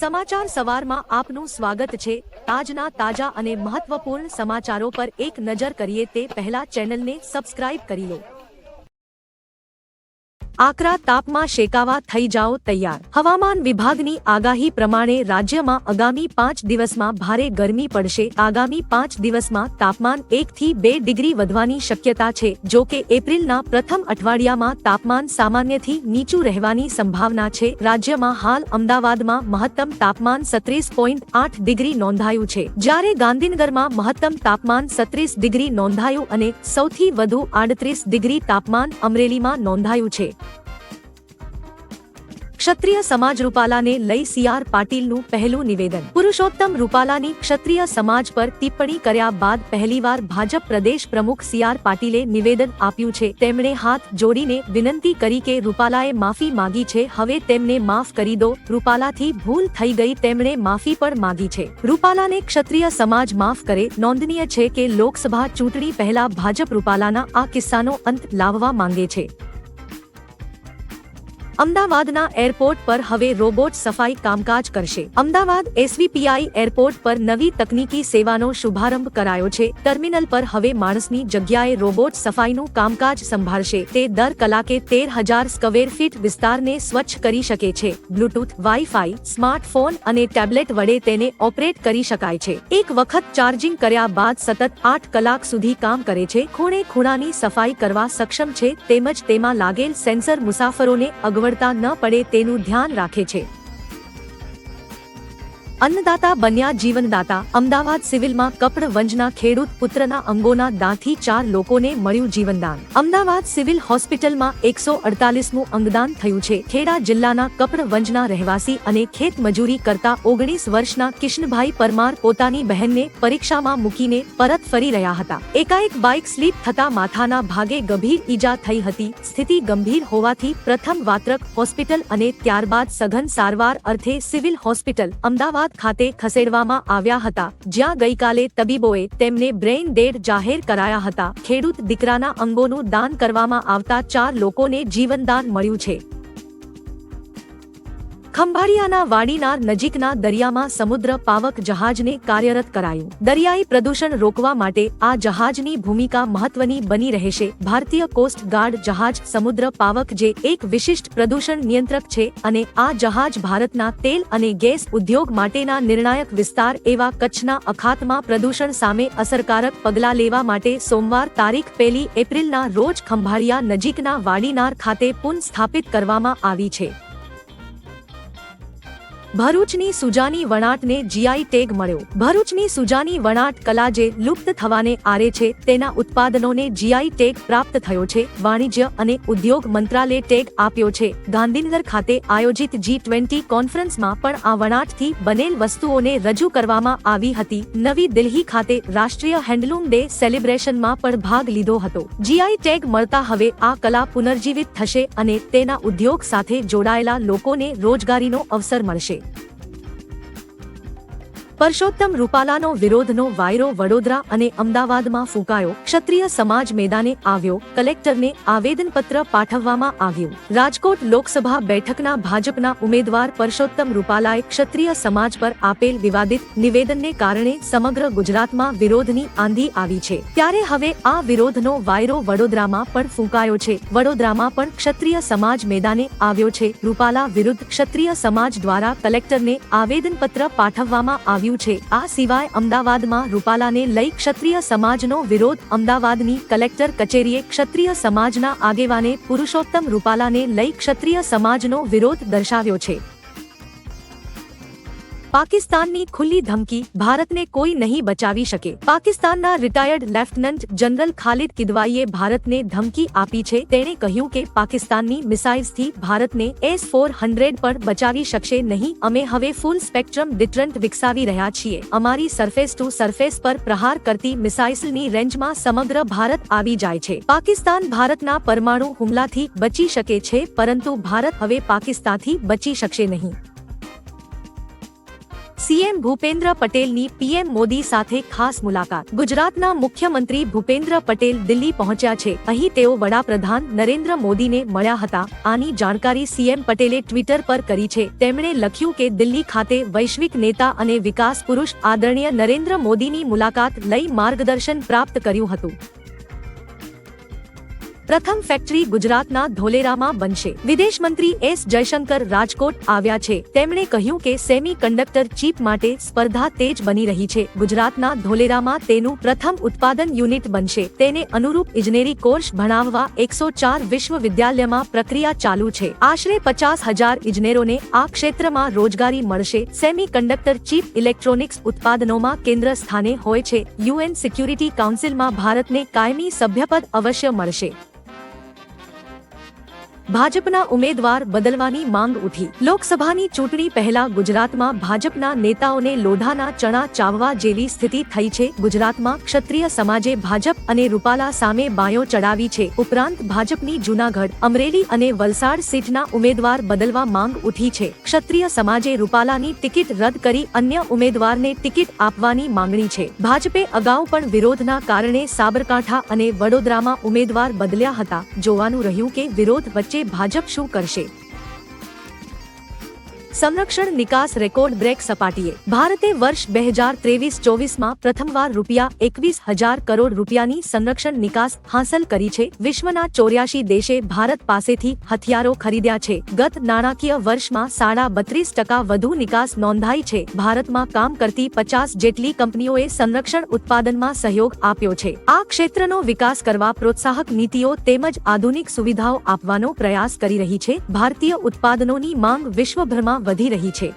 સમાચાર સવારમાં આપનું સ્વાગત છે। આજના તાજા અને મહત્વપૂર્ણ સમાચારો પર એક નજર કરીએ તે પહેલા ચેનલને સબસ્ક્રાઇબ કરી લો। આકરા તાપમાં શેકાવા થઈ જાઓ તૈયાર। હવામાન વિભાગની આગાહી પ્રમાણે રાજ્યમાં આગામી 5 દિવસમાં ભારે ગરમી પડશે। આગામી 5 દિવસમાં તાપમાન 1 થી 2 ડિગ્રી વધવાની શક્યતા છે। જો કે એપ્રિલના પ્રથમ અઠવાડિયામાં તાપમાન સામાન્યથી નીચું રહેવાની સંભાવના છે। રાજ્યમાં હાલ અમદાવાદમાં મહત્તમ તાપમાન 37.8 ડિગ્રી નોંધાયું છે, જ્યારે ગાંધીનગરમાં મહત્તમ તાપમાન 37 ડિગ્રી નોંધાયું અને સૌથી વધુ 38 ડિગ્રી તાપમાન અમરેલીમાં નોંધાયું છે। ક્ષત્રિય સમાજ રૂપાલાને લઈ સીઆર પાટીલનું પહેલું નિવેદન। પુરુષોત્તમ રૂપાલાની ક્ષત્રિય સમાજ પર ટિપ્પણી કર્યા બાદ પહેલીવાર ભાજપ પ્રદેશ પ્રમુખ સીઆર પાટીલે નિવેદન આપ્યું છે। તેમણે હાથ જોડીને વિનંતી કરી કે રૂપાલાએ માફી માંગી છે, હવે તેમને માફ કરી દો। રૂપાલાથી ભૂલ થઈ ગઈ, તેમણે માફી પણ માંગી છે। રૂપાલાને ક્ષત્રિય સમાજ માફ કરે। નોંધનીય છે કે લોકસભા ચૂંટણી પહેલા ભાજપ રૂપાલાના આ કિસ્સાનો અંત લાવવા માંગે છે। અમદાવાદના એરપોર્ટ પર હવે રોબોટ સફાઈ કામકાજ કરશે। અમદાવાદ એસવીપીઆઈ એરપોર્ટ પર નવી તકનીકી સેવાનો શુભારંભ કરાયો છે। ટર્મિનલ પર હવે માણસની જગ્યાએ રોબોટ સફાઈનું કામકાજ સંભાળશે। તે દર કલાકે 13,000 સ્ક્વેર ફીટ વિસ્તારને સ્વચ્છ કરી શકે છે। બ્લૂટૂથ, વાઈફાઈ, સ્માર્ટફોન અને ટેબ્લેટ વડે તેને ઓપરેટ કરી શકાય છે। એક વખત ચાર્જિંગ કર્યા બાદ સતત 8 કલાક સુધી કામ કરે છે। ખૂણે ખૂણાની સફાઈ કરવા સક્ષમ છે, તેમજ તેમાં લાગેલ સેન્સર મુસાફરોને અગવડતા ન પડે તેનું ધ્યાન રાખે છે। અન્નદાતા બન્યા જીવનદાતા। અમદાવાદ સિવિલમાં કપડવંજના ખેડૂત પુત્રના અંગોના દાનથી 4 લોકોને મળ્યું જીવનદાન। અમદાવાદ સિવિલ હોસ્પિટલમાં 148મું અંગદાન થયું છે। ખેડા જિલ્લાના કપડવંજના રહેવાસી અને ખેતમજૂરી કરતા 19 વર્ષના કિશનભાઈ પરમાર પોતાની બહેનને પરીક્ષામાં મૂકીને પરત ફરી રહ્યા હતા। એકાએક બાઇક સ્લીપ થતા માથાના ભાગે ગંભીર ઈજા થઈ હતી। સ્થિતિ ગંભીર હોવાથી પ્રથમ વાત્રક હોસ્પિટલ અને ત્યારબાદ સઘન સારવાર અર્થે સિવિલ હોસ્પિટલ અમદાવાદ ખાતે ખસેડવામાં આવ્યા હતા, જ્યાં ગઈકાલે તબીબોએ તેમને બ્રેઇન ડેડ જાહેર કરાયા હતા। ખેડૂત દીકરાના અંગોનું દાન કરવામાં આવતા 4 લોકોને જીવનદાન મળ્યું છે। ખંભાળિયાના વાડીનાર નજીકના દરિયામાં સમુદ્ર પાવક જહાજને કાર્યરત કરાયું। દરિયાઈ પ્રદૂષણ રોકવા માટે આ જહાજની ભૂમિકા મહત્વની બની રહેશે। ભારતીય કોસ્ટ ગાર્ડ જહાજ સમુદ્ર પાવક જે એક વિશિષ્ટ પ્રદૂષણ નિયંત્રક છે અને આ જહાજ ભારતના તેલ અને ગેસ ઉદ્યોગ માટેના નિર્ણાયક વિસ્તાર એવા કચ્છના અખાતમાં પ્રદૂષણ સામે અસરકારક પગલાં લેવા માટે સોમવાર તારીખ 1 એપ્રિલના રોજ ખંભાળિયા નજીકના વાડીનાર ખાતે પુનઃસ્થાપિત કરવામાં આવી છે। ભરૂચની સુજાની વણાટને જીઆઈ ટેગ મળ્યો। ભરૂચની સુજાની વણાટ કલા જે લુપ્ત થવાને આરે છે, તેના ઉત્પાદનોને જીઆઈ ટેગ પ્રાપ્ત થયો છે। વાણિજ્ય અને ઉદ્યોગ મંત્રાલયે ટેગ આપ્યો છે। ગાંધીનગર ખાતે આયોજિત G20 કોન્ફરન્સમાં પણ આ વણાટથી બનેલ વસ્તુઓને રજૂ કરવામાં આવી હતી। નવી દિલ્હી ખાતે રાષ્ટ્રીય હેન્ડલૂમ ડે સેલિબ્રેશનમાં પણ ભાગ લીધો હતો। જીઆઈ ટેગ મળતા હવે આ કલા પુનર્જીવિત થશે અને તેના ઉદ્યોગ સાથે જોડાયેલા લોકોને રોજગારીનો અવસર મળશે। પરસોત્તમ રૂપાલાનો વિરોધનો વાયરો વડોદરા અને અમદાવાદમાં ફૂંકાયો। ક્ષત્રિય સમાજ મેદાને આવ્યો। કલેક્ટરને આવેદનપત્ર પાઠવવામાં આવ્યું। રાજકોટ લોકસભા બેઠકના ભાજપના ઉમેદવાર પરસોત્તમ રૂપાલાએ ક્ષત્રિય સમાજ પર આપેલ વિવાદિત નિવેદનને કારણે સમગ્ર ગુજરાતમાં વિરોધની આંધી આવી છે, ત્યારે હવે આ વિરોધનો વાયરો વડોદરામાં પણ ફૂંકાયો છે। વડોદરામાં પણ ક્ષત્રિય સમાજ મેદાને આવ્યો છે। રૂપાલા વિરુદ્ધ ક્ષત્રિય સમાજ દ્વારા કલેક્ટરને આવેદનપત્ર પાઠવવામાં આવ્યું છે। આ સિવાય અમદાવાદમાં રૂપાલાને લઈ ક્ષત્રિય સમાજનો વિરોધ। અમદાવાદની કલેક્ટર કચેરીએ ક્ષત્રિય સમાજના આગેવાને પુરુષોત્તમ રૂપાલાને લઈ ક્ષત્રિય સમાજનો વિરોધ દર્શાવ્યો છે। પાકિસ્તાનની ખુલ્લી ધમકી, ભારતને કોઈ નહીં બચાવી શકે। પાકિસ્તાનના રિટાયર્ડ લેફ્ટનન્ટ જનરલ ખાલિદ કિદવાઈએ ભારતને ધમકી આપી છે। તેણે કહ્યું કે પાકિસ્તાનની મિસાઇલ્સથી ભારતને S-400 પણ બચાવી શકશે નહીં। અમે હવે ફૂલ સ્પેક્ટ્રમ ડિટરન્ટ વિકસાવી રહ્યા છીએ। અમારી સરફેસ ટુ સરફેસ પર પ્રહાર કરતી મિસાઇલ્સની રેન્જમાં સમગ્ર ભારત આવી જાય છે। પાકિસ્તાન ભારતના પરમાણુ હુમલાથી બચી શકે છે, પરંતુ ભારત હવે પાકિસ્તાનથી બચી શકશે નહીં। સીએમ ભૂપેન્દ્ર પટેલની પીએમ મોદી સાથે ખાસ મુલાકાત। ગુજરાતના મુખ્યમંત્રી ભૂપેન્દ્ર પટેલ દિલ્હી પહોંચ્યા છે। અહીં તેઓ વડાપ્રધાન નરેન્દ્ર મોદીને મળ્યા હતા। આની જાણકારી સીએમ પટેલે ટ્વિટર પર કરી છે। તેમણે લખ્યું કે દિલ્હી ખાતે વૈશ્વિક નેતા અને વિકાસ પુરુષ આદરણીય નરેન્દ્ર મોદીની મુલાકાત લઈ માર્ગદર્શન પ્રાપ્ત કર્યું હતું। પ્રથમ ફેક્ટરી ગુજરાતના ધોલેરામાં બનશે। વિદેશ મંત્રી એસ જયશંકર રાજકોટ આવ્યા છે। તેમણે કહ્યું કે સેમી કન્ડક્ટર ચીપ માટે સ્પર્ધા તેજ બની રહી છે। ગુજરાતના ધોલેરામાં તેનું પ્રથમ ઉત્પાદન યુનિટ બનશે। તેને અનુરૂપ ઇજનેરી કોર્સ ભણાવવા 104 વિશ્વવિદ્યાલયમાં પ્રક્રિયા ચાલુ છે। આશરે 50,000 ઇજનેરોને આ ક્ષેત્રમાં રોજગારી મળશે। સેમી કન્ડક્ટર ચીપ ઇલેક્ટ્રોનિક્સ ઉત્પાદનોમાં કેન્દ્ર સ્થાને હોય છે। યુએન સિક્યુરિટી કાઉન્સિલમાં ભારતને કાયમી સભ્યપદ અવશ્ય મળશે। ભાજપના ઉમેદવાર બદલવાની માંગ ઉઠી। લોકસભાની ચૂંટણી પહેલા ગુજરાતમાં ભાજપના નેતાઓને લોઢાના ચણા ચાવવા જેવી સ્થિતિ થઈ છે। ગુજરાતમાં ક્ષત્રિય સમાજે ભાજપ અને રૂપાલા સામે બાયો ચડાવી છે। ઉપરાંત ભાજપની જૂનાગઢ, અમરેલી અને વલસાડ સીટના ઉમેદવાર બદલવા માંગ ઉઠી છે। ક્ષત્રિય સમાજે રૂપાલાની ટિકિટ રદ કરી અન્ય ઉમેદવારને ટિકિટ આપવાની માંગણી છે। ભાજપે અગાઉ પણ વિરોધના કારણે સાબરકાંઠા અને વડોદરામાં ઉમેદવાર બદલ્યા હતા। જોવાનું રહ્યું કે વિરોધ વચ્ચે ભાજપ શું કરશે। સંરક્ષણ નિકાસ રેકોર્ડ બ્રેક સપાટીએ। ભારતે વર્ષ 2023-24માં પ્રથમવાર ₹21,000 કરોડ રૂપિયાની સંરક્ષણ નિકાસ હાંસલ કરી છે। વિશ્વના 84 દેશે ભારત પાસેથી હથિયારો ખરીદ્યા છે। ગત નાણાકીય વર્ષમાં 32% વધુ નિકાસ નોંધાઈ છે। ભારતમાં કામ કરતી 50 જેટલી કંપનીઓએ સંરક્ષણ ઉત્પાદનમાં સહયોગ આપ્યો છે। આ ક્ષેત્રનો વિકાસ કરવા પ્રોત્સાહક નીતિઓ તેમજ આધુનિક સુવિધાઓ આપવાનો પ્રયાસ કરી રહી છે। ભારતીય ઉત્પાદનોની માંગ વિશ્વભરમાં વધી રહી છે।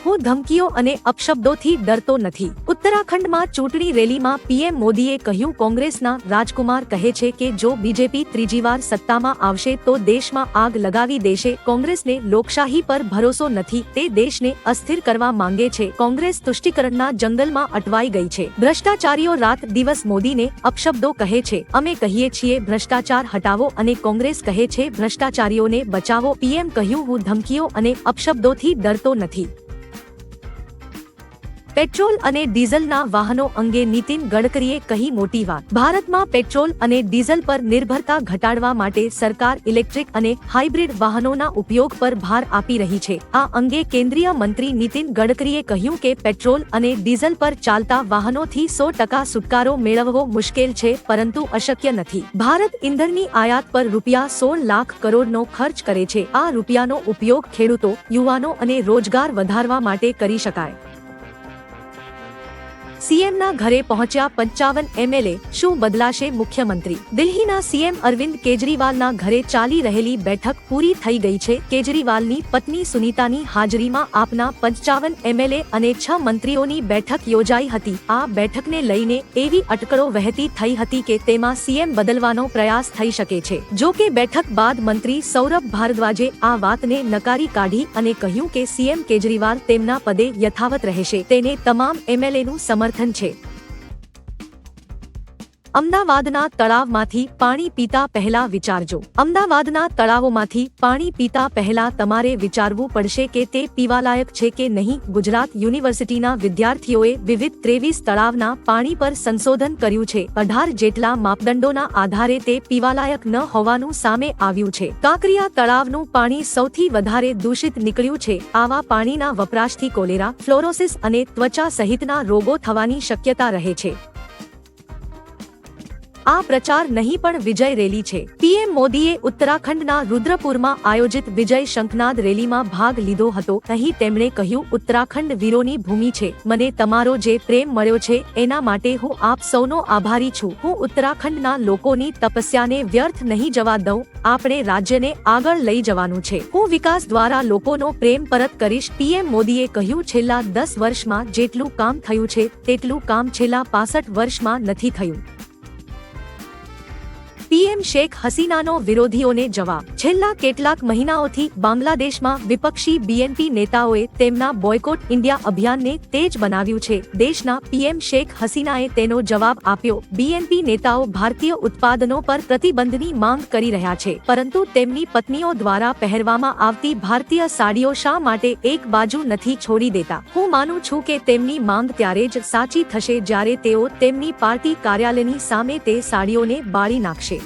હું ધમકીઓ અને અપશબ્દોથી ડરતો નથી। ઉત્તરાખંડમાં ચૂંટણી રેલીમાં પીએમ મોદીએ કહ્યું, કોંગ્રેસના રાજકુમાર કહે છે કે જો બીજેપી ત્રીજી વાર સત્તામાં આવશે તો દેશમાં આગ લગાવી દેશે। કોંગ્રેસને લોકશાહી પર ભરોસો નથી, તે દેશને અસ્થિર કરવા માંગે છે। કોંગ્રેસ તુષ્ટિકરણના જંગલમાં અટવાઈ ગઈ છે। ભ્રષ્ટાચારીઓ રાત દિવસ મોદીને અપશબ્દો કહે છે। અમે કહીએ છીએ ભ્રષ્ટાચાર હટાવો અને કોંગ્રેસ કહે છે ભ્રષ્ટાચારીઓને બચાવો। પીએમ કહ્યું, હું ધમકીઓ અને અપશબ્દોથી ડરતો નથી। પેટ્રોલ અને ડીઝલના વાહનો અંગે નીતિન ગડકરીએ કહી મોટી વાત। ભારતમાં પેટ્રોલ અને ડીઝલ પર નિર્ભરતા ઘટાડવા માટે સરકાર ઇલેક્ટ્રિક અને હાઇબ્રિડ વાહનોના ઉપયોગ પર ભાર આપી રહી છે। આ અંગે કેન્દ્રીય મંત્રી નીતિન ગડકરીએ કહ્યું કે પેટ્રોલ અને ડીઝલ પર ચાલતા વાહનોથી 100% છુટકારો મેળવવો મુશ્કેલ છે, પરંતુ અશક્ય નથી। ભારત ઇંધણની આયાત પર ₹16 લાખ કરોડનો ખર્ચ કરે છે। આ રૂપિયાનો ઉપયોગ ખેડૂતો, યુવાનો અને રોજગાર વધારવા માટે કરી શકાય। સીએમના ઘરે પહોંચ્યા 55 એમએલએ, શું બદલાશે મુખ્યમંત્રી? દિલ્હીના સીએમ અરવિંદ કેજરીવાલના ઘરે ચાલી રહેલી બેઠક પૂરી થઈ ગઈ છે। કેજરીવાલની પત્ની સુનીતાની હાજરીમાં આપના 55 એમએલએ અને 6 મંત્રીઓની બેઠક યોજાઈ હતી। આ બેઠકને લઈને એવી અટકળો વહેતી થઈ હતી કે તેમાં સીએમ બદલવાનો પ્રયાસ થઈ શકે છે। જો કે બેઠક બાદ મંત્રી સૌરભ ભારદ્વાજે આ વાતને નકારી કાઢી અને કહ્યું કે સીએમ કેજરીવાલ તેમના પદે યથાવત રહેશે। તેને તમામ એમએલએનું સમર્થન છે। અમદાવાદના તળાવમાંથી પાણી પીતા પહેલા વિચારજો। અમદાવાદના તળાવોમાંથી પાણી પીતા પહેલા તમારે વિચારવું પડશે કે તે પીવાલાયક છે કે નહીં। ગુજરાત યુનિવર્સિટીના વિદ્યાર્થીઓએ વિવિધ 23 તળાવના પાણી પર સંશોધન કર્યું છે। 18 જેટલા માપદંડોના આધારે તે પીવાલાયક ન હોવાનું સામે આવ્યું છે। કાંકરિયા તળાવનું પાણી સૌથી વધારે દૂષિત નીકળ્યું છે। આવા પાણીના વપરાશથી કોલેરા, ફ્લોરોસિસ અને ત્વચા સહિતના રોગો થવાની શક્યતા રહે છે। આ પ્રચાર નહીં પણ વિજય રેલી છે। પીએમ મોદીએ ઉત્તરાખંડના રુદ્રપુરમાં આયોજિત વિજય શંખનાદ રેલીમાં ભાગ લીધો હતો। અહીં તેમણે કહ્યું, ઉત્તરાખંડ વીરોની ભૂમિ છે। મને તમારો જે પ્રેમ મળ્યો છે એના માટે હું આપ સૌનો આભારી છું। હું ઉત્તરાખંડના લોકોની તપસ્યાને વ્યર્થ નહીં જવા દઉં। આપણે રાજ્યને આગળ લઈ જવાનું છે। હું વિકાસ દ્વારા લોકોનો પ્રેમ પરત કરીશ। પીએમ મોદીએ કહ્યું, છેલ્લા 10 વર્ષમાં જેટલું કામ થયું છે તેટલું કામ છેલ્લા 65 વર્ષમાં નથી થયું। પીએમ શેખ હસીનાનો વિરોધીઓને જવાબ। છેલ્લા કેટલાક મહિનાઓથી બાંગ્લાદેશમાં વિપક્ષી બીએનપી નેતાઓએ તેમના બોયકોટ ઇન્ડિયા અભિયાનને તેજ બનાવ્યું છે। દેશના પીએમ શેખ હસીનાએ તેનો જવાબ આપ્યો। બીએનપી નેતાઓ ભારતીય ઉત્પાદનો પર પ્રતિબંધની માંગ કરી રહ્યા છે, પરંતુ તેમની પત્નીઓ દ્વારા પહેરવામાં આવતી ભારતીય સાડીઓ શા માટે એક બાજુ નથી છોડી દેતા? હું માનું છું કે તેમની માંગ ત્યારે જ સાચી થશે જ્યારે તેઓ તેમની પાર્ટી કાર્યાલયની સામે તે સાડીઓને બાળી નાખશે।